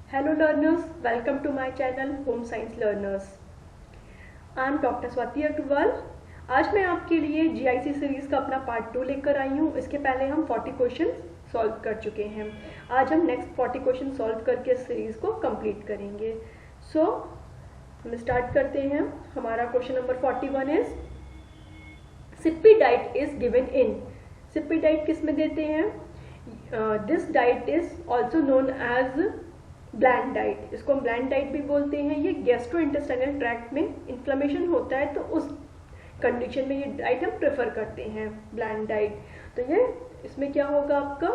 Hello learners, welcome to my channel Home Science Learners. I am Dr. Swati Agarwal. आज मैं आपके लिए GIC series का अपना पार्ट 2 लेकर आई हूँ। इसके पहले हम 40 क्वेश्चन सॉल्व कर चुके हैं। आज हम नेक्स्ट 40 क्वेश्चन सॉल्व करके इस सीरीज को कंप्लीट करेंगे। सो हम स्टार्ट करते हैं। हमारा question number 41 is Sippy diet is given in. Sippy diet किस में देते हैं? This diet is also known as bland diet. इसको हम ब्लैंड डाइट भी बोलते हैं। ये गैस्ट्रोइंटेस्टाइनल ट्रैक्ट में इन्फ्लेमेशन होता है तो उस कंडीशन में ये डाइट हम प्रेफर करते हैं, ब्लैंड डाइट। तो ये इसमें क्या होगा आपका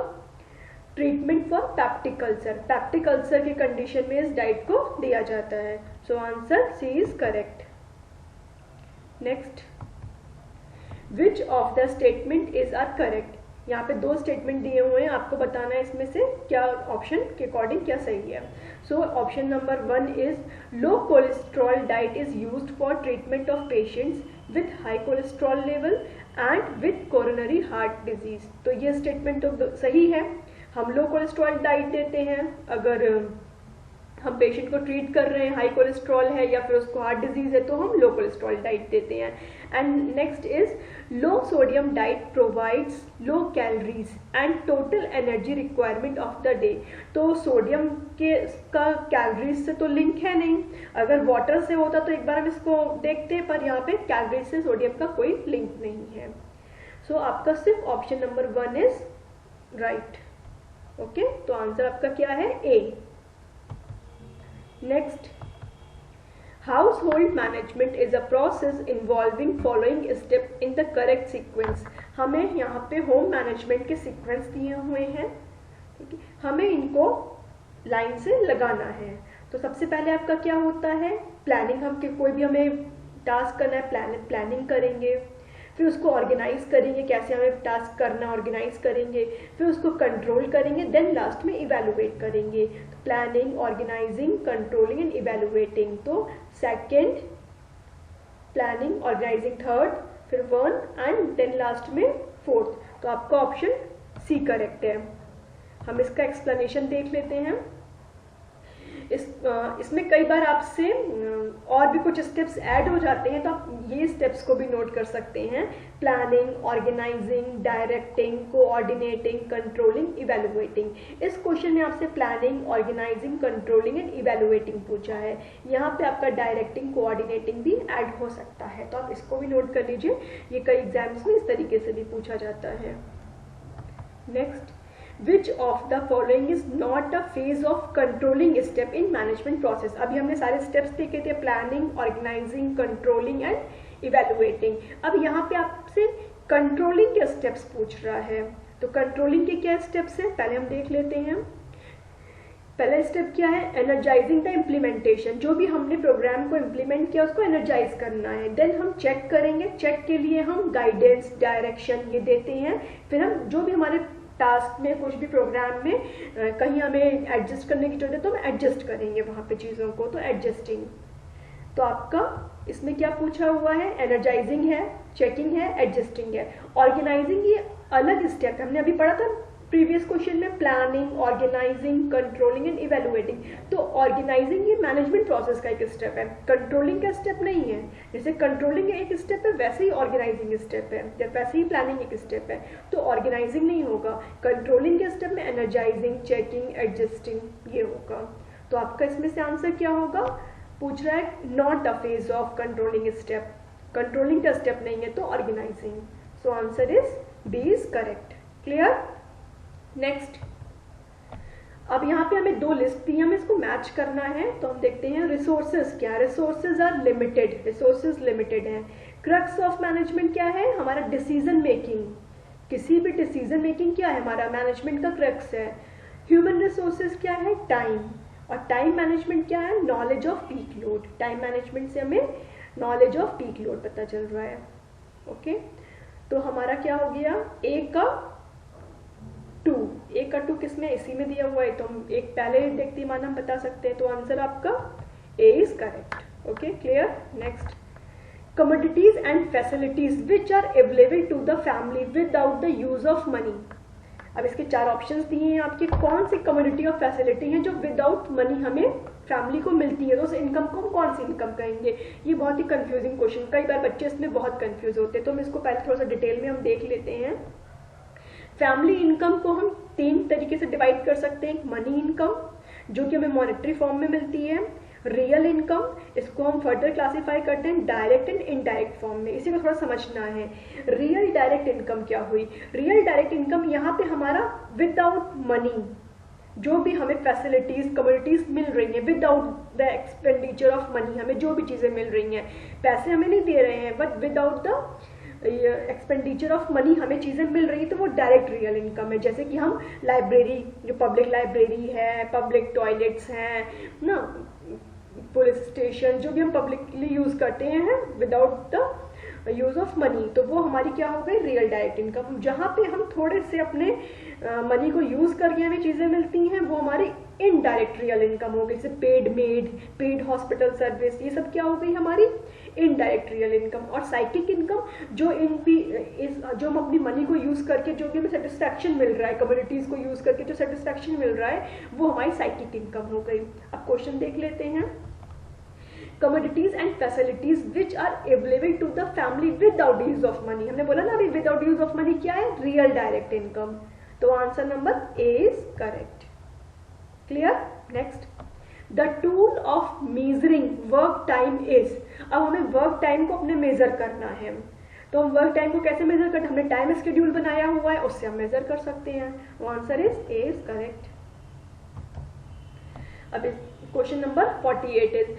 treatment for peptic ulcer. Peptic ulcer के कंडीशन में इस डाइट को दिया जाता है। So answer C is correct. Next, which of the statement is are correct. यहाँ पे दो स्टेटमेंट दिए हुए हैं, आपको बताना है इसमें से क्या ऑप्शन के अकॉर्डिंग क्या सही है। So option number 1 is low cholesterol diet is used for treatment of patients with high cholesterol level and with coronary heart disease. तो ये स्टेटमेंट तो सही है। हम लो कोलेस्ट्रॉल डाइट देते हैं अगर हम पेशेंट को ट्रीट कर रहे हैं, हाई कोलेस्ट्रॉल है या फिर उसको हार्ट डिजीज है तो हम लो कोलेस्ट्रॉल डाइट देते हैं। And next is low sodium diet provides low calories and total energy requirement of the day. तो सोडियम के का कैलोरीज से तो लिंक है नहीं। अगर वाटर से होता तो एक बार हम इसको देखते हैं, पर यहाँ पे कैलोरीज से सोडियम का कोई लिंक नहीं है। सो आपका सिर्फ option number 1 is right. Okay, तो आंसर आपका क्या है? ए। Next, household management is a process involving following step in the correct sequence। हमें यहाँ पे होम मैनेजमेंट के सीक्वेंस दिए हुए हैं, ठीक है, हमें इनको लाइन से लगाना है। तो सबसे पहले आपका क्या होता है? प्लानिंग। हम कोई भी हमें टास्क करना है, प्लानिंग करेंगे, फिर उसको ऑर्गेनाइज करेंगे, कैसे हमें टास्क करना ऑर्गेनाइज करेंगे, फिर उसको कंट्रोल करेंगे, देन लास्ट में इवेलुएट करेंगे। तो planning, organizing, controlling and evaluating. तो सेकंड प्लानिंग, ऑर्गेनाइजिंग थर्ड, फिर 1 एंड देन लास्ट में 4th। तो आपका ऑप्शन सी करेक्ट है। हम इसका एक्सप्लेनेशन देख लेते हैं। इसमें कई बार आपसे और भी कुछ स्टेप्स ऐड हो जाते हैं, तो आप ये स्टेप्स को भी नोट कर सकते हैं। Planning, organizing, directing, coordinating, controlling, evaluating. इस क्वेश्चन में आपसे planning, organizing, controlling and evaluating पूछा है। यहाँ पे आपका डायरेक्टिंग, कोऑर्डिनेटिंग भी ऐड हो सकता है, तो आप इसको भी नोट कर लीजिए। ये कई एग्जाम्स में इस तरीके से भी पूछा जाता है। Next, Which of the following is not a phase of controlling step in management process। अभी हमने सारे स्टेप्स देखे थे, planning, organizing, controlling and evaluating. अब यहाँ पे आपसे कंट्रोलिंग के स्टेप्स पूछ रहा है। तो कंट्रोलिंग के क्या स्टेप्स हैं पहले हम देख लेते हैं। पहला स्टेप क्या है? Energising the implementation. जो भी हमने प्रोग्राम को इम्प्लीमेंट किया उसको एनर्जाइज करना है। देन हम चेक करेंगे, चेक के लिए हम गाइडेंस, डायरेक्शन ये देते हैं। फिर हम जो भी हमारे टास्क में, कुछ भी प्रोग्राम में कहीं हमें एडजस्ट करने की जरूरत है तो हम एडजस्ट करेंगे वहाँ पे चीज़ों को, तो एडजस्टिंग। तो आपका इसमें क्या पूछा हुआ है? एनर्जाइजिंग है, चेकिंग है, एडजस्टिंग है। ऑर्गेनाइजिंग ये अलग स्टेप है, हमने अभी पढ़ा था प्रीवियस क्वेश्चन में। Planning, organizing, controlling and evaluating. तो ऑर्गेनाइजिंग ये मैनेजमेंट प्रोसेस का एक स्टेप है, कंट्रोलिंग का स्टेप नहीं है। जैसे कंट्रोलिंग एक स्टेप है वैसे ही ऑर्गेनाइजिंग स्टेप है, जब वैसे ही प्लानिंग एक स्टेप है। तो ऑर्गेनाइजिंग नहीं होगा, कंट्रोलिंग के स्टेप में एनर्जाइजिंग, चेकिंग, एडजस्टिंग ये होगा। तो आपका इसमें से आंसर क्या होगा? पूछ रहा है not a phase of controlling step. Controlling का स्टेप नहीं है तो organizing. So answer is B is correct. Clear? Next, अब यहाँ पे हमें दो लिस्ट दी है, हमें इसको मैच करना है। तो हम देखते हैं रिसोर्सेज क्या है। Resources are limited, resources limited है। क्रक्स ऑफ मैनेजमेंट क्या है? हमारा डिसीजन मेकिंग। किसी भी डिसीजन मेकिंग क्या है? हमारा मैनेजमेंट का क्रक्स है। ह्यूमन रिसोर्सेज क्या है? टाइम। और टाइम मैनेजमेंट क्या है? Knowledge off peak load. Time management से हमें नॉलेज ऑफ पीक लोड पता चल रहा है। ओके, तो हमारा क्या हो गया? ए का 2 किसमें? इसी में दिया हुआ है, तो हम एक पहले देखते मान हम बता सकते हैं। तो आंसर आपका A is correct. Okay, clear? Next, commodities and facilities which are available to the family without the use of money. अब इसके 4 ऑप्शंस दिए हैं आपके, कौन सी कमोडिटी और फैसिलिटी है जो विदाउट मनी हमें फैमिली को मिलती है, तो उस इनकम को हम कौन सी इनकम कहेंगे। ये बहुत ही कंफ्यूजिंग क्वेश्चन, कई बार बच्चे इसमें बहुत कंफ्यूज होते हैं, तो हम इसको पहले थोड़ा सा डिटेल में हम देख लेते हैं। फैमिली इनकम को हम 3 तरीके से डिवाइड कर सकते हैं। मनी इनकम जो कि हमें मॉनेटरी फॉर्म में मिलती है, रियल इनकम, इसको हम फर्दर क्लासीफाई करते हैं डायरेक्ट एंड इनडायरेक्ट फॉर्म में। इसी को थोड़ा समझना है। रियल डायरेक्ट इनकम क्या हुई, रियल डायरेक्ट इनकम यहाँ पे हमारा विदाउट मनी जो भी हमें फैसिलिटीज कम्युनिटीज मिल रही हैं, without the expenditure of money, हमें जो भी चीजें मिल रही हैं, पैसे हमें नहीं दे रहे हैं but without the expenditure of money हमें चीजें मिल रही है, तो वो डायरेक्ट रियल इनकम है। जैसे कि हम लाइब्रेरी, जो पब्लिक लाइब्रेरी है, पब्लिक टॉयलेट्स हैं ना, पुलिस स्टेशन, जो भी हम पब्लिकली यूज करते हैं without the use of money, तो वो हमारी क्या हो गई, रियल डायरेक्ट इनकम। जहां पे हम थोड़े से अपने मनी को यूज करके हमें चीजें मिलती हैं, वो हमारी इनडायरेक्ट रियल इनकम हो गई। जैसे paid made, paid hospital service, ये सब क्या हो गई हमारी इनडायरेक्ट रियल इनकम। और साइकिक इनकम जो जो हम अपनी मनी को यूज करके जो भी हमें सेटिस्फैक्शन मिल रहा है, कम्युनिटीज को यूज करके जो सेटिस्फैक्शन मिल रहा है, वो हमारी साइकिक इनकम हो गई। अब क्वेश्चन देख लेते हैं। Commodities and facilities which are available to the family without use of money, हमने बोला ना अभी विदाउट यूज ऑफ मनी क्या है, रियल डायरेक्ट इनकम। तो answer number A is correct. Clear. Next, the tool of measuring work time is, अब हमें work time को अपने मेजर करना है, तो हम वर्क टाइम को कैसे मेजर करते हैं, हमने टाइम शेड्यूल बनाया हुआ है, उससे हम मेजर कर सकते हैं। Answer is A is correct. अब question number 48 is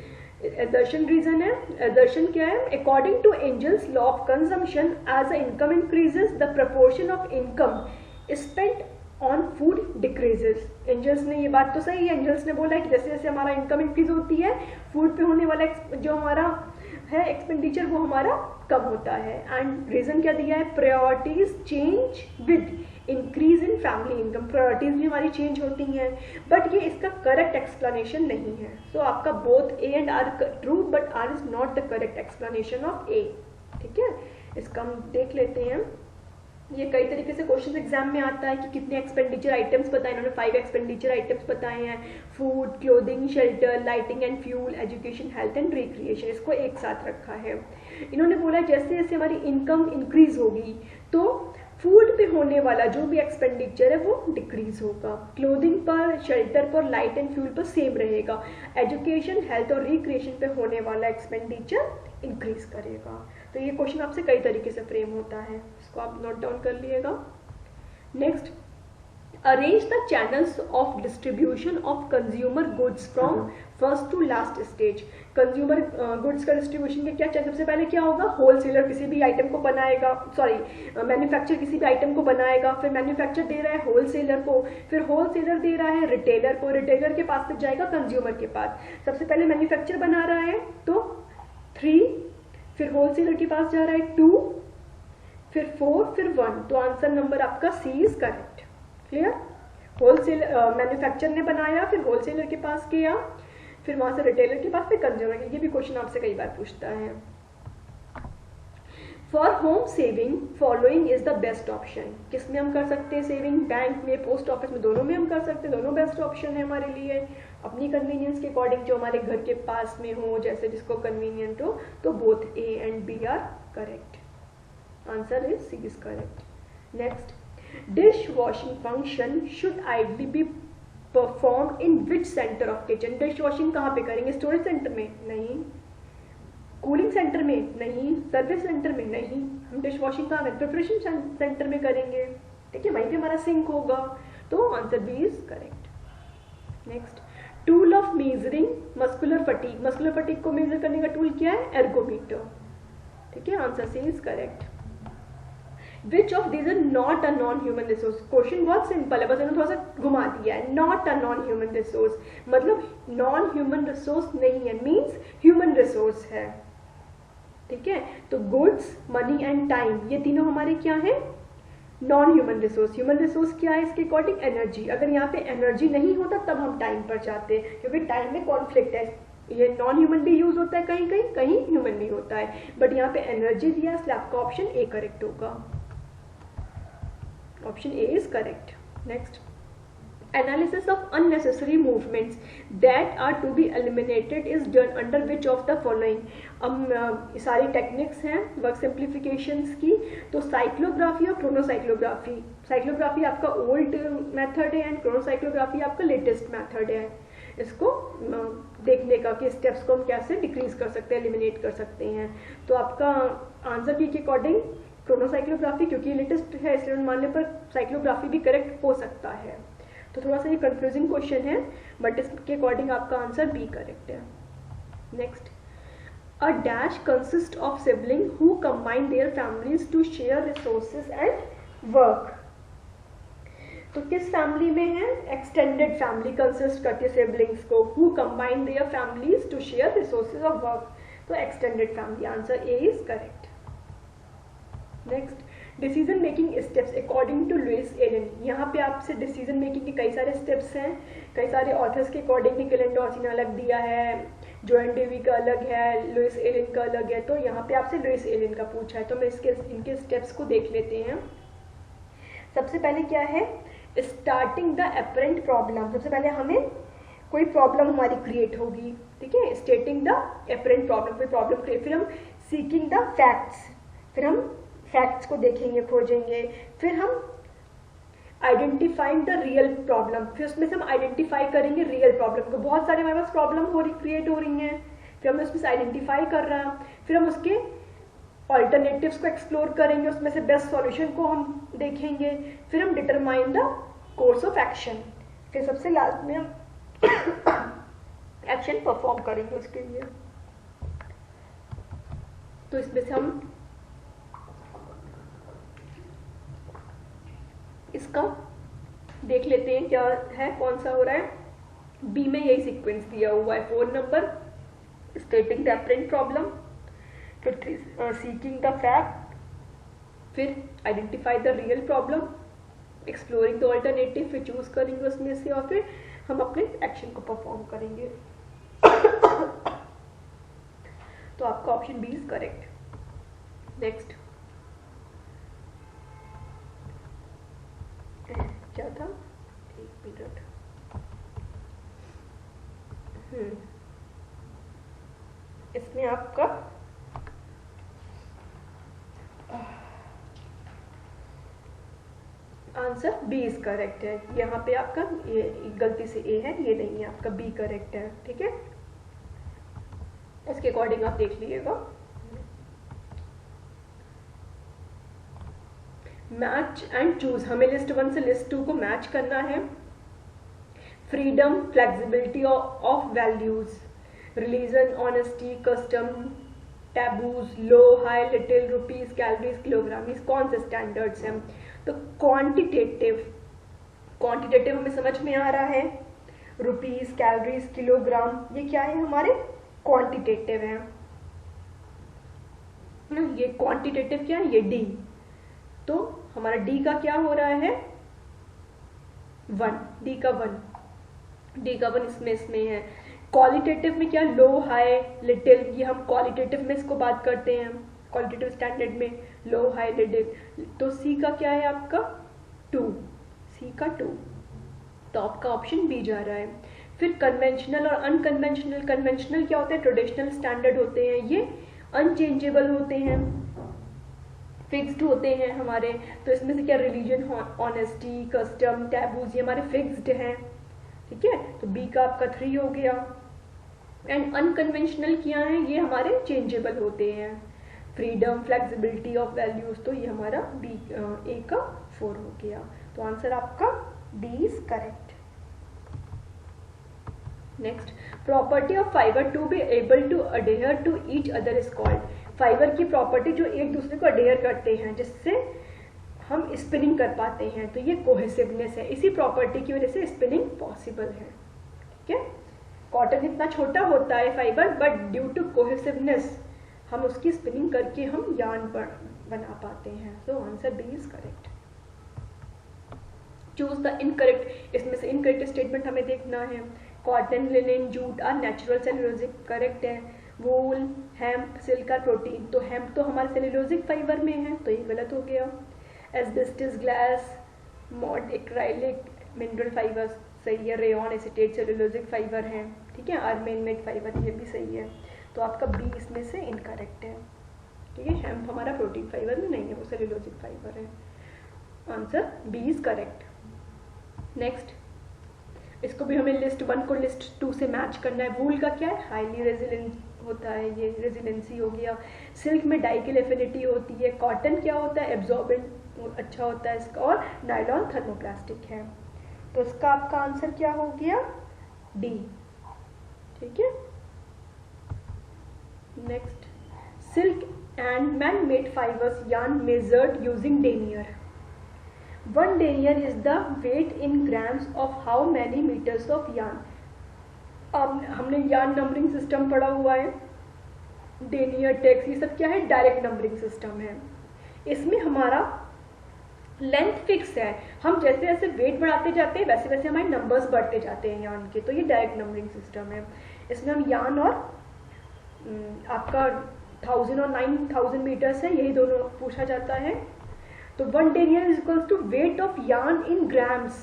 assertion reason है। assertion क्या है, according to Engel's law of consumption as a income increases the proportion of income spent on food decreases. Engel's ने, ये बात तो सही है, एंजल्स ने बोला है कि जैसे जैसे हमारा इनकम इंक्रीज होती है, फूड पे होने वाला जो हमारा है एक्सपेंडिचर वो हमारा कम होता है। एंड रीजन क्या दिया है, priorities change with increase in family income, priorities भी हमारी चेंज होती हैं, बट ये इसका करेक्ट एक्सप्लेनेशन नहीं है। सो आपका both A and R true, but R is not the correct explanation of A. ठीक है, इसका हम देख लेते हैं। ये कई तरीके से क्वेश्चन एग्जाम में आता है कि कितने एक्सपेंडिचर आइटम्स बताए, इन्होंने 5 एक्सपेंडिचर आइटम्स बताए हैं, food, clothing, shelter, lighting and fuel, education, health and recreation, इसको एक साथ रखा है। इन्होंने बोला जैसे जैसे हमारी इनकम इंक्रीज होगी तो फूड पे होने वाला जो भी एक्सपेंडिचर है वो डिक्रीज होगा, क्लोथिंग पर, शेल्टर पर, लाइट एंड फ्यूल पर सेम रहेगा, एजुकेशन, हेल्थ और रिक्रिएशन पे होने वाला एक्सपेंडिचर इंक्रीज करेगा। तो ये क्वेश्चन आपसे कई तरीके से फ्रेम होता है, इसको आप नोट डाउन कर लिएगा। Next, arrange the channels of distribution of consumer goods from first to last stage. Consumer goods का डिस्ट्रीब्यूशन के क्या, सबसे पहले क्या होगा, होलसेलर किसी भी आइटम को बनाएगा, मैन्युफैक्चर किसी भी आइटम को बनाएगा, फिर मैन्युफैक्चर दे रहा है होलसेलर को, फिर होलसेलर दे रहा है रिटेलर को, रिटेलर के पास से जाएगा कंज्यूमर के पास। सबसे पहले मैन्युफैक्चर बना रहा है तो 3, फिर होलसेलर के पास जा रहा है 2, फिर 4, फिर 1। तो आंसर नंबर आपका C is correct. Clear. Wholesale manufacture ने बनाया, फिर होलसेलर के पास गया, फिर वहां से रिटेलर के पास, फिर कंज्यूमर के। ये भी क्वेश्चन आपसे कई बार पूछता है। For home saving following is the best option. किसमें हम कर सकते हैं सेविंग, बैंक में, पोस्ट ऑफिस में, दोनों में हम कर सकते हैं, दोनों बेस्ट ऑप्शन है हमारे लिए। अपनी कन्वीनियंस के अकॉर्डिंग जो हमारे घर के पास में हो, जैसे जिसको कन्वीनियंट हो, तो both A and B are correct. Answer is C is correct. Next, dish washing function should ideally be perform in which centre of kitchen. Dish washing कहाँ पे करेंगे, स्टोरेज सेंटर में नहीं, कूलिंग सेंटर में नहीं, service centre में नहीं, हम डिश वॉशिंग कहाँ करेंगे, प्रिपरेशन सेंटर में करेंगे। ठीक है, वहीं पे हमारा सिंक होगा। तो answer B is correct. Next, tool of measuring muscular fatigue. Muscular fatigue को मेजर करने का टूल क्या है, एर्गोमीटर। ठीक है, answer C is correct. Which of these are not a non human resource. Question बहुत सिंपल है, बस इन्होंने थोड़ा सा घुमा दिया है। Not a non human resource मतलब नॉन ह्यूमन रिसोर्स नहीं है, मीन्स ह्यूमन रिसोर्स है। ठीक है, तो गुड्स, मनी एंड टाइम, ये तीनों हमारे क्या है, non human resource. Human resource क्या है इसके अकॉर्डिंग, एनर्जी। अगर यहाँ पे एनर्जी नहीं होता तब हम टाइम पर जाते हैं, क्योंकि टाइम में कॉन्फ्लिक्ट है, ये नॉन ह्यूमन भी यूज होता है कहीं कहीं, कहीं ह्यूमन भी होता है, बट यहाँ पे एनर्जी दिया, इसलिए आपका ऑप्शन ए करेक्ट होगा। Option A is correct. Next, analysis of unnecessary movements that are to be eliminated is done under which of the following। अब सारी टेक्निक्स हैं वर्क सिंप्लीफिकेशंस की, तो साइक्लोग्राफी और क्रोनोसाइक्लोग्राफी, साइक्लोग्राफी आपका ओल्ड मेथड है एंड क्रोनोसाइक्लोग्राफी आपका लेटेस्ट मेथड है इसको देखने का कि स्टेप्स को हम कैसे डिक्रीज कर सकते हैं, एलिमिनेट कर सकते हैं। तो आपका आंसर बी के अकॉर्डिंग क्रोनोसाइक्लोग्राफी, क्योंकि लेटेस्ट है इसलिए मानने पर साइक्लोग्राफी भी करेक्ट हो सकता है। तो थोड़ा सा ये कंफ्यूजिंग क्वेश्चन है बट इसके अकॉर्डिंग आपका आंसर बी करेक्ट है। Next, a dash consist of sibling who combine their families to share resources and work. तो किस फैमिली में है? एक्सटेंडेड फैमिली कंसिस्ट करती है सिबलिंग्स को, who combine their families to share resources of work, तो extended family, answer A is correct. Next, decision making steps according to Louis Allen. यहाँ पे आपसे डिसीजन मेकिंग के कई सारे स्टेप्स हैं, कई सारे ऑथर्स के अकॉर्डिंग निकोलन टॉर्सी ने अलग दिया है, जॉन डेवी का अलग है, लुइस एलन का अलग है, तो यहाँ पे आपसे लुइस एलन का पूछा है, तो मैं इनके स्टेप्स को देख लेते हैं। सबसे पहले क्या है? Starting the apparent problem. सबसे पहले हमें कोई प्रॉब्लम हमारी क्रिएट होगी, ठीक है, स्टेटिंग द अपरेंट प्रॉब्लम, कोई प्रॉब्लम क्रिएट, फिर हम सीकिंग द फैक्ट्स, फिर हम फैक्ट्स को देखेंगे, खोजेंगे, फिर हम आइडेंटिफाइंग द रियल प्रॉब्लम, फिर उसमें से हम आइडेंटिफाई करेंगे रियल प्रॉब्लम को। बहुत सारे हमारे पास प्रॉब्लम क्रिएट हो रही हैं, फिर हम उसमें से आइडेंटिफाई कर रहे हैं, फिर हम उसके ऑल्टरनेटिव्स को एक्सप्लोर करेंगे, उसमें से बेस्ट सॉल्यूशन को हम देखेंगे, फिर हम determine the course of action, फिर सबसे लास्ट में हम एक्शन परफॉर्म करेंगे उसके लिए। तो इसमें से हम इसका देख लेते हैं क्या है, कौन सा हो रहा है। बी में यही सीक्वेंस दिया हुआ है, 4 number, stating the apparent problem, फिर सीकिंग द फैक्ट, फिर identify the real problem, exploring the alternative, फिर चूज करेंगे उसमें से और फिर हम अपने एक्शन को परफॉर्म करेंगे। तो आपका option B is correct. Next, क्या था, एक मिनट, इसमें आपका आंसर बी इज करेक्ट है। यहाँ पे आपका ये गलती से ए है, ये नहीं है, आपका बी करेक्ट है, ठीक है। इसके अकॉर्डिंग आप देख लीजिएगा। मैच एंड चूज, हमें लिस्ट 1 से लिस्ट 2 को मैच करना है। Freedom, flexibility of values, religion, honesty, custom, taboos, low, high, little, rupees, calories, kilogram, कौन से स्टैंडर्ड्स हैं? तो क्वांटिटेटिव हमें समझ में आ रहा है, रुपीज, कैलोरीज, किलोग्राम, ये क्या है? हमारे क्वांटिटेटिव है। ये क्वांटिटेटिव क्या है? ये डी, तो हमारा डी का क्या हो रहा है? 1, डी का 1 इसमें है। क्वालिटेटिव में क्या? लो, हाई, लिटिल, ये हम क्वालिटेटिव में इसको बात करते हैं, क्वालिटेटिव स्टैंडर्ड में लो, हाई, लिटिल। तो सी का क्या है आपका? 2, सी का 2, तो आपका ऑप्शन बी जा रहा है। फिर कन्वेंशनल और अनकन्वेंशनल, कन्वेंशनल क्या होते हैं? ट्रेडिशनल स्टैंडर्ड होते हैं, ये अनचेंजेबल होते हैं, फिक्स्ड होते हैं हमारे। तो इसमें से क्या? रिलीजन, ऑनेस्टी, कस्टम, टैबूज, ये हमारे फिक्स्ड हैं, ठीक है, तो बी का आपका 3 हो गया। एंड अनकन्वेंशनल क्या है? ये हमारे चेंजेबल होते हैं, फ्रीडम, फ्लेक्सिबिलिटी ऑफ वैल्यूज, तो ये हमारा बी ए का 4 हो गया। तो आंसर आपका D is correct. Next, property of fibre to be able to adhere to each other is called. Fibre की प्रॉपर्टी जो एक दूसरे को अडेयर करते हैं, जिससे हम स्पिनिंग कर पाते हैं, तो ये कोहेसिवनेस है। इसी प्रॉपर्टी की वजह से स्पिनिंग पॉसिबल है, ठीक है। कॉटन इतना छोटा होता है fibre, but due to cohesiveness हम उसकी स्पिनिंग करके हम यार्न बना पाते हैं। तो answer B is correct. Choose the incorrect, इसमें से इनकरेक्ट स्टेटमेंट हमें देखना है। Cotton, linen, jute are natural cellulosic, correct है। Wool, hemp, silk are protein, तो हेम्प तो हमारे सेलुलोजिक फाइबर में है, तो ये गलत हो गया। Asbestos, glass, mod acrylic mineral fibre सही है, रेयॉन एसीटेट सेलुलोजिक फाइबर है, ठीक है, आर्मेनमेट फाइबर ये भी सही है। तो आपका बी इसमें से इनकरेक्ट है, ठीक है। हेम्प हमारा प्रोटीन फाइबर में नहीं है, वो सेलुलोजिक फाइबर है। Answer B is correct. Next, इसको भी हमें लिस्ट 1 को लिस्ट 2 से मैच करना है। वूल का क्या है, हाईली रेजिलेंट होता है, ये रेजिलेंसी हो गया। सिल्क में डाइकिल एफिनिटी होती है। कॉटन क्या होता है, एब्जॉर्बेंट अच्छा होता है इसका। और नायलॉन थर्मोप्लास्टिक है। तो इसका आपका आंसर क्या हो गया, डी, ठीक है। Next, silk and man made fibres yarn measured using denier. 1 denier is the weight in grams of how many meters of yarn। अब हमने यार्न नंबरिंग सिस्टम पढ़ा हुआ है, डेनियर, टेक्स, ये सब क्या है, डायरेक्ट नंबरिंग सिस्टम है। इसमें हमारा लेंथ फिक्स है, हम जैसे जैसे वेट बढ़ाते जाते हैं वैसे वैसे हमारे नंबर्स बढ़ते जाते हैं यार्न के। तो ये डायरेक्ट नंबरिंग सिस्टम है। इसमें हम यार्न और आपका 1000 और 9000 मीटर्स है, यही दोनों पूछा जाता है। तो 1 denier is equals to weight of yarn in grams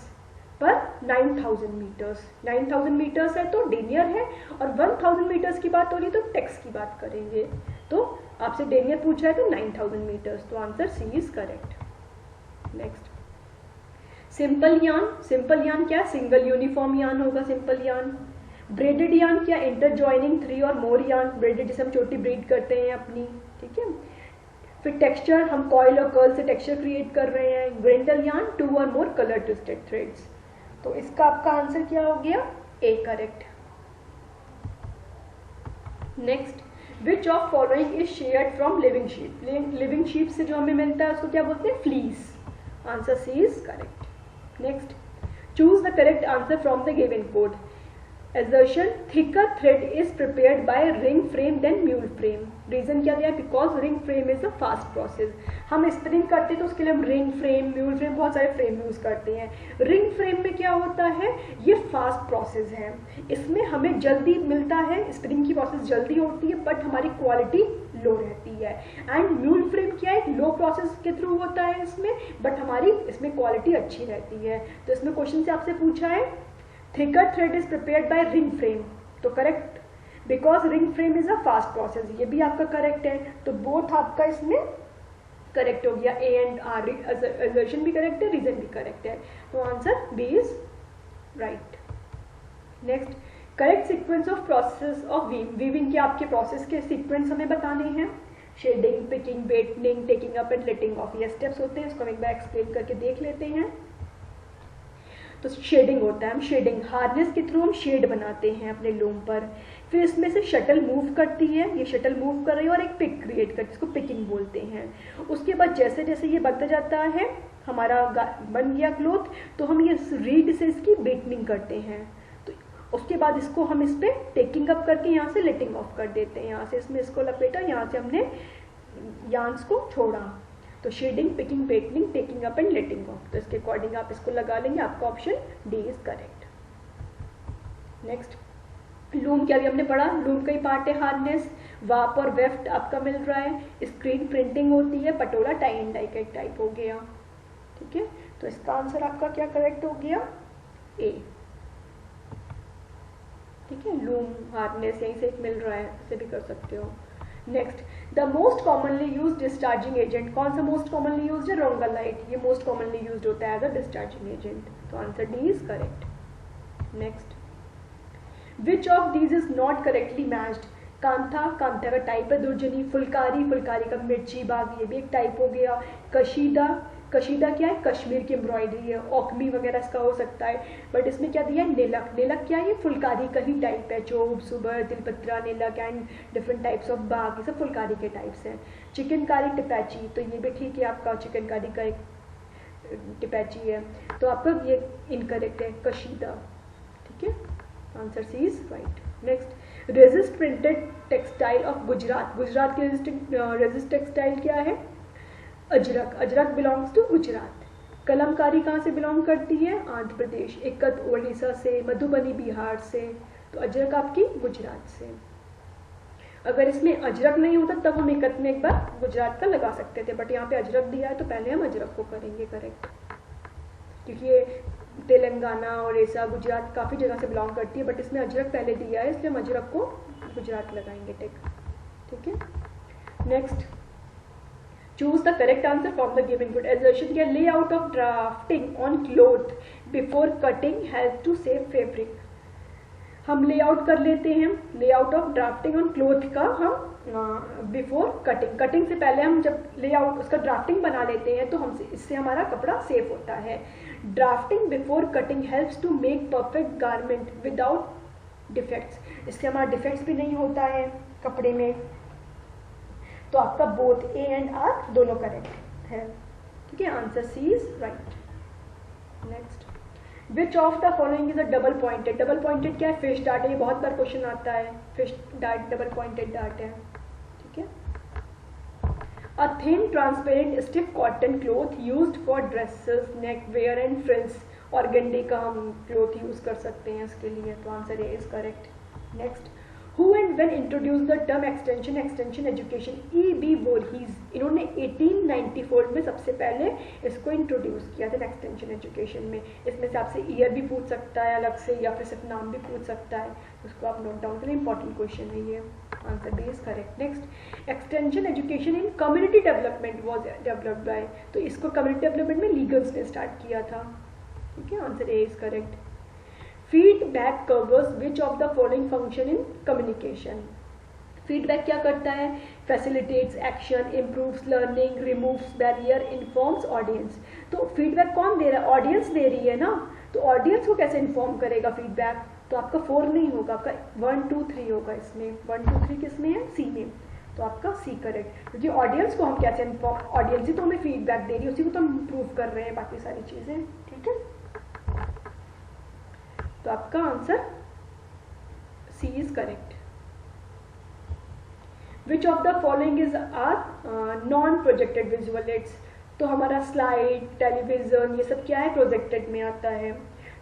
per 9000 metres. 9000 metres है तो डेनियर है, और 1000 मीटर्स की बात हो रही है तो टेक्स की बात करेंगे। तो आपसे डेनियर पूछा है तो 9000 मीटर्स, तो answer C is correct. Next, simple yarn. Simple yarn क्या, सिंगल यूनिफॉर्म यार्न होगा सिंपल यार्न। ब्रेडेड यार्न क्या, इंटरजॉइनिंग 3 और मोर यार्न। ब्रेडेड जिसे हम चोटी ब्रीड करते हैं अपनी, ठीक है। फिर टेक्सचर, हम कॉइल और कर्ल से टेक्सचर क्रिएट कर रहे हैं। ग्रेंडल यार्न, 2 और मोर कलर ट्विस्टेड थ्रेड्स। तो इसका आपका आंसर क्या हो गया, A correct. Next, which of following is shared from living sheep. Living sheep से जो हमें मिलता है उसको क्या बोलते हैं, fleece. Answer C is correct. Next, choose the correct answer from the given code. Assertion, thicker thread is prepared by ring frame than mule frame। Reason क्या दिया, because ring frame is a fast process. हम spring करते हैं तो उसके लिए हम ring frame, mule frame, बहुत सारे फ्रेम यूज करते हैं। रिंग फ्रेम में क्या होता है, ये फास्ट प्रोसेस है, इसमें हमें जल्दी मिलता है, स्प्रिंग की प्रोसेस जल्दी होती है बट हमारी क्वालिटी लो रहती है। एंड म्यूल फ्रेम क्या है, लो प्रोसेस के थ्रू होता है इसमें, बट हमारी इसमें क्वालिटी अच्छी रहती है। तो इसमें क्वेश्चन से आपसे पूछा है thicker thread is prepared by ring frame, तो correct, because ring frame is a fast process, ये भी आपका करेक्ट है। तो बोथ आपका इसमें करेक्ट हो गया, ए एंड आर। असर्शन भी करेक्ट है, रीजन भी करेक्ट है, तो answer B is right. Next, correct sequence of process of weaving के आपके प्रोसेस के सीक्वेंस हमें बताने हैं। Shedding, picking, battening, taking up and letting off, ये स्टेप्स होते हैं। इसको हम एक बार एक्सप्लेन करके देख लेते हैं। तो शेडिंग होता है, हम शेडिंग हार्नेस के थ्रू हम शेड बनाते हैं अपने लूम पर। फिर इसमें से शटल मूव करती है, ये शटल मूव कर रही है और एक पिक क्रिएट करती है, इसको पिकिंग बोलते हैं। उसके बाद जैसे जैसे ये बढ़ता जाता है, हमारा बन गया क्लोथ, तो हम ये रीड से इसकी बेटनिंग करते हैं। तो उसके बाद इसको हम इस पर टेकिंग अप करके यहाँ से लेटिंग ऑफ कर देते हैं। यहाँ से इसमें इसको लपेटा, यहाँ से हमने यार्न्स को छोड़ा। तो shedding, picking, battening, taking up and letting off, तो इसके अकॉर्डिंग आप इसको लगा लेंगे, आपका option D is correct. Next, loom क्या भी हमने पढ़ा, लूम का ही पार्ट है हार्नेस। वाप और वेफ्ट आपका मिल रहा है। स्क्रीन प्रिंटिंग होती है। पटोला टाई एंड डाई का एक टाइप हो गया, ठीक है। तो इसका आंसर आपका क्या करेक्ट हो गया, ए, ठीक है। लूम, हार्नेस यहीं से एक मिल रहा है, इसे भी कर सकते हो। Next, the most commonly use discharging agent, कौन सा मोस्ट कॉमनली यूज है, रोंगालाइट, ये मोस्ट कॉमनली यूज होता है एज अ डिस्चार्जिंग एजेंट, तो answer D is correct. Next, which of these is not correctly matched. Kantha, kantha का टाइप है दुर्जनी। फुलकारी, फुलकारी का मिर्ची बाग, ये भी एक टाइप हो गया। कशीदा, कशीदा क्या है, कश्मीर की एम्ब्रॉयडरी है। ओकमी वगैरह इसका हो सकता है, बट इसमें क्या दिया है, नेलक। नेलक क्या है, फुलकारी का ही टाइप है। चोब, सुबर, तिलपत्रा, नेलक एंड डिफरेंट टाइप्स ऑफ बाग, ये सब फुलकारी के टाइप्स हैं। चिकनकारी, टिपैची, तो ये भी ठीक है, आपका चिकनकारी का एक टिपैची है, तो आपका ये इनकरेक्ट है, कशीदा, ठीक है। Answer C is right. Next, resist printed textile of Gujarat, Gujarat की रेजिस्ट टेक्सटाइल क्या है, अजरक, अजरक बिलोंग्स टू गुजरात। कलमकारी कहाँ से बिलोंग करती है, आंध्र प्रदेश। इक्कत ओडिशा से, मधुबनी बिहार से, तो अजरक आपकी गुजरात से। अगर इसमें अजरक नहीं होता तब हम इक्कत में एक बार गुजरात का लगा सकते थे, बट यहाँ पे अजरक दिया है तो पहले हम अजरक को करेंगे करेक्ट। क्योंकि ये तेलंगाना और ऐसा गुजरात काफ़ी जगह से बिलोंग करती है, बट इसमें अजरक पहले दिया है, इसलिए हम अजरक को गुजरात लगाएंगे टिक। ठीक है, next, choose the correct answer from the given input. Assertion क्या, layout of drafting on cloth before cutting help to save fabric. हम ले आउट कर लेते हैं, layout of drafting on cloth का हम before cutting, cutting से पहले हम जब ले आउट उसका ड्राफ्टिंग बना लेते हैं तो हमसे इससे हमारा कपड़ा सेफ होता है। Drafting before cutting helps to make perfect garment without defects, इससे हमारा डिफेक्ट्स भी नहीं होता है कपड़े में। तो आपका बोथ ए एंड आर दोनों करेक्ट है। ठीक है, answer C is right. Next, which of the following is a double pointed. Double pointed क्या है, फिश डार्ट है, ये बहुत बार क्वेश्चन आता है, fish dart double pointed dart है। ठीक है, a thin transparent stiff cotton cloth used for dresses, neckwear and frills. Organdy का हम क्लोथ यूज कर सकते हैं इसके लिए, तो answer A is correct. Next, Who and when introduced the term extension education? E.B. Voorhees, इन्होंने 1894 में सबसे पहले इसको इंट्रोड्यूस किया था एक्सटेंशन एजुकेशन में। इसमें से आपसे ईयर भी पूछ सकता है अलग से, या फिर सिर्फ नाम भी पूछ सकता है, उसको आप नोट डाउन करें, इंपॉर्टेंट क्वेश्चन है ये। Answer B is correct. Next, extension education in community development was developed by, तो इसको कम्युनिटी डेवलपमेंट में लीगल्स ने स्टार्ट किया था। ठीक है, answer A is correct. Feedback covers which of the following function in communication. Feedback क्या करता है, facilitates action, improves learning, removes barrier, informs audience. तो फीडबैक कौन दे रहा है, ऑडियंस दे रही है ना, तो ऑडियंस को कैसे इन्फॉर्म करेगा फीडबैक। तो आपका 4 नहीं होगा, आपका 1 2 3 होगा इसमें। 1 2 3 किस में है, सी में, तो आपका सी करेक्ट। क्योंकि ऑडियंस को हम कैसे इन्फॉर्म, ऑडियंस ही तो हमें फीडबैक दे रही है, उसी को तो हम इम्प्रूव कर रहे हैं बाकी सारी चीजें। ठीक है, तो आपका answer C is correct. Which of the following is are non projected visual aids. तो हमारा स्लाइड, टेलीविजन, ये सब क्या है, प्रोजेक्टेड में आता है।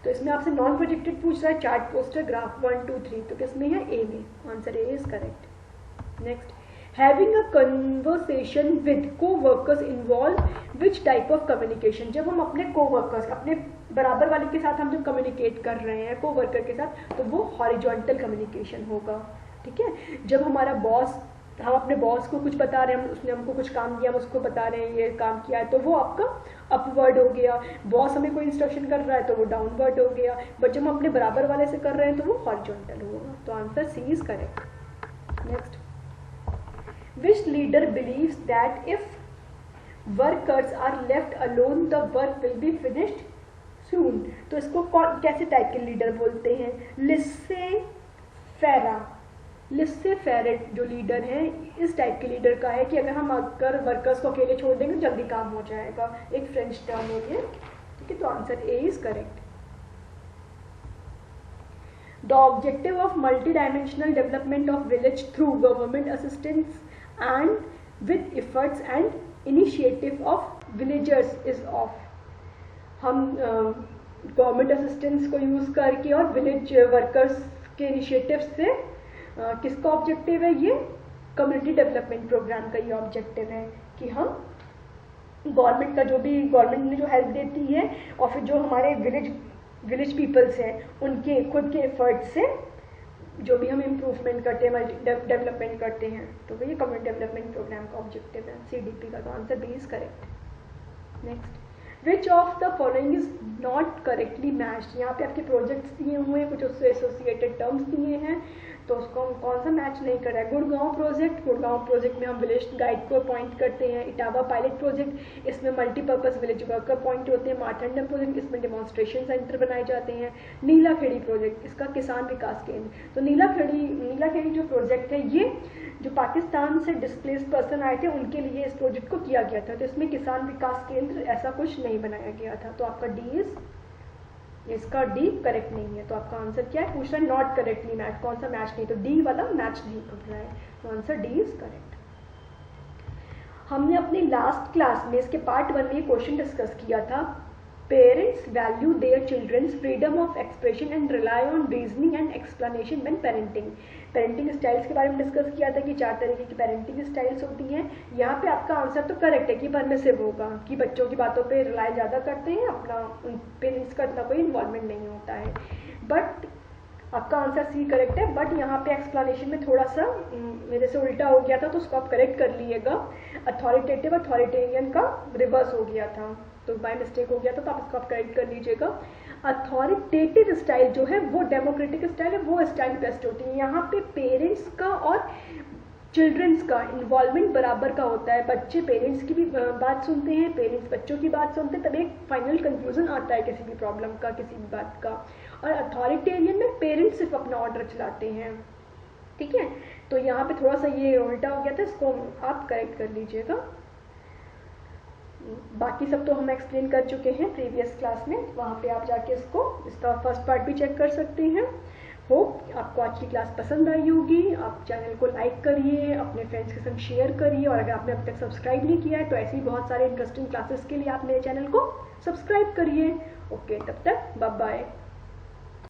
तो इसमें आपसे नॉन प्रोजेक्टेड पूछ रहा है, चार्ट, पोस्टर, ग्राफ, 1 2 3, तो किसमें है, ए में। Answer A is correct. Next, having a conversation with coworkers involve which type of communication. जब हम अपने को वर्कर्स, अपने बराबर वाले के साथ हम जब कम्युनिकेट कर रहे हैं को वर्कर के साथ, तो वो हॉरिजॉन्टल कम्युनिकेशन होगा। ठीक है, जब हमारा बॉस, हम अपने बॉस को कुछ बता रहे हैं, उसने हमको कुछ काम दिया, हम उसको बता रहे हैं ये काम किया है, तो वो आपका अपवर्ड हो गया। बॉस हमें कोई इंस्ट्रक्शन कर रहा है तो वो डाउनवर्ड हो गया, बट जब हम अपने बराबर वाले से कर रहे हैं तो वो हॉरिजॉन्टल होगा। तो answer C is correct. Next, which leader believes that if workers are left alone the work will be finished soon। तो इसको कैसे टाइप के लीडर बोलते हैं, लिस्से फेरा। लिस्से फेरेट जो लीडर है, इस टाइप के लीडर का है कि अगर वर्कर्स को अकेले छोड़ देंगे जल्दी काम हो जाएगा, एक फ्रेंच टर्म है ये। ठीक है, तो answer A is correct. The objective of multi-dimensional development of village through government assistance and with efforts and initiative of villagers is of। हम गवर्नमेंट असिस्टेंस को यूज करके और विलेज वर्कर्स के इनिशिएटिव से किसका ऑब्जेक्टिव है, ये कम्युनिटी डेवलपमेंट प्रोग्राम का ये ऑब्जेक्टिव है कि हम गवर्नमेंट का जो भी, गवर्नमेंट ने जो हेल्प देती है और फिर जो हमारे विलेज पीपल्स हैं उनके खुद के एफर्ट से जो भी हम इम्प्रूवमेंट करते हैं, डेवलपमेंट करते हैं, तो वो ये कम्युनिटी डेवलपमेंट प्रोग्राम का ऑब्जेक्टिव है, CDP का। तो answer B is correct. Next, which of the following is not correctly matched. यहाँ पे आपके प्रोजेक्ट्स दिए हुए हैं, कुछ उससे एसोसिएटेड टर्म्स दिए हैं, तो उसको हम कौन सा मैच नहीं कर रहा है। गुड़गांव प्रोजेक्ट में हम विलेज गाइड को अपॉइंट करते हैं। इटावा पायलट प्रोजेक्ट, इसमें मल्टीपर्पज विलेज वर्कर अपॉइंट होते हैं। मारठंडम प्रोजेक्ट, इसमें डेमोन्स्ट्रेशन सेंटर बनाए जाते हैं। नीलाखेड़ी प्रोजेक्ट, इसका किसान विकास केंद्र। तो नीलाखेड़ी जो प्रोजेक्ट है, ये जो पाकिस्तान से डिस्प्लेस पर्सन आए थे उनके लिए इस प्रोजेक्ट को किया गया था, तो इसमें किसान विकास केंद्र ऐसा कुछ नहीं बनाया गया था। तो आपका डी इज, इसका डी करेक्ट नहीं है। तो आपका आंसर क्या है, पूछ रहा है नॉट करेक्टली मैच, कौन सा मैच नहीं, तो डी वाला मैच नहीं कर रहा है, तो आंसर डी इज करेक्ट। हमने अपनी लास्ट क्लास में इसके पार्ट 1 में क्वेश्चन डिस्कस किया था parents value their children's freedom of expression and rely on reasoning and explanation when parenting. Parenting styles के बारे में डिस्कस किया था कि 4 तरीके की पेरेंटिंग स्टाइल्स होती हैं। यहाँ पे आपका आंसर तो करेक्ट है कि परमिसिव होगा, कि बच्चों की बातों पे रिलाई ज़्यादा करते हैं, अपना पेरेंट्स का इतना कोई इन्वॉल्वमेंट नहीं होता है। बट आपका आंसर सी करेक्ट है, बट यहाँ पे एक्सप्लेनेशन में थोड़ा सा मेरे से उल्टा हो गया था, तो उसको आप करेक्ट कर लीजिएगा। अथॉरिटेटिव अथॉरिटेरियन का रिवर्स हो गया था, तो बाय मिस्टेक हो गया था, तो आप इसको आप करेक्ट कर लीजिएगा। अथॉरिटेटिव स्टाइल जो है वो डेमोक्रेटिक स्टाइल है, वो स्टाइल बेस्ट होती है। यहाँ पे पेरेंट्स का और चिल्ड्रंस का इन्वॉल्वमेंट बराबर का होता है। बच्चे पेरेंट्स की भी बात सुनते हैं, पेरेंट्स बच्चों की बात सुनते हैं, तब एक फाइनल कंक्लूजन आता है किसी भी प्रॉब्लम का, किसी भी बात का। और अथॉरिटेरियन में पेरेंट्स सिर्फ अपना ऑर्डर चलाते हैं, ठीक है। तो यहाँ पे थोड़ा सा ये उल्टा हो गया था, इसको आप करेक्ट कर लीजिएगा। बाकी सब तो हम एक्सप्लेन कर चुके हैं प्रीवियस क्लास में, वहाँ पे आप जाके इसका फर्स्ट पार्ट भी चेक कर सकते हैं। होप आपको आज की क्लास पसंद आई होगी। आप चैनल को लाइक करिए, अपने फ्रेंड्स के संग शेयर करिए, और अगर आपने अब तक सब्सक्राइब नहीं किया है तो ऐसी बहुत सारे इंटरेस्टिंग क्लासेस के लिए आप मेरे चैनल को सब्सक्राइब करिए। ओके, तब तक बाय बाय।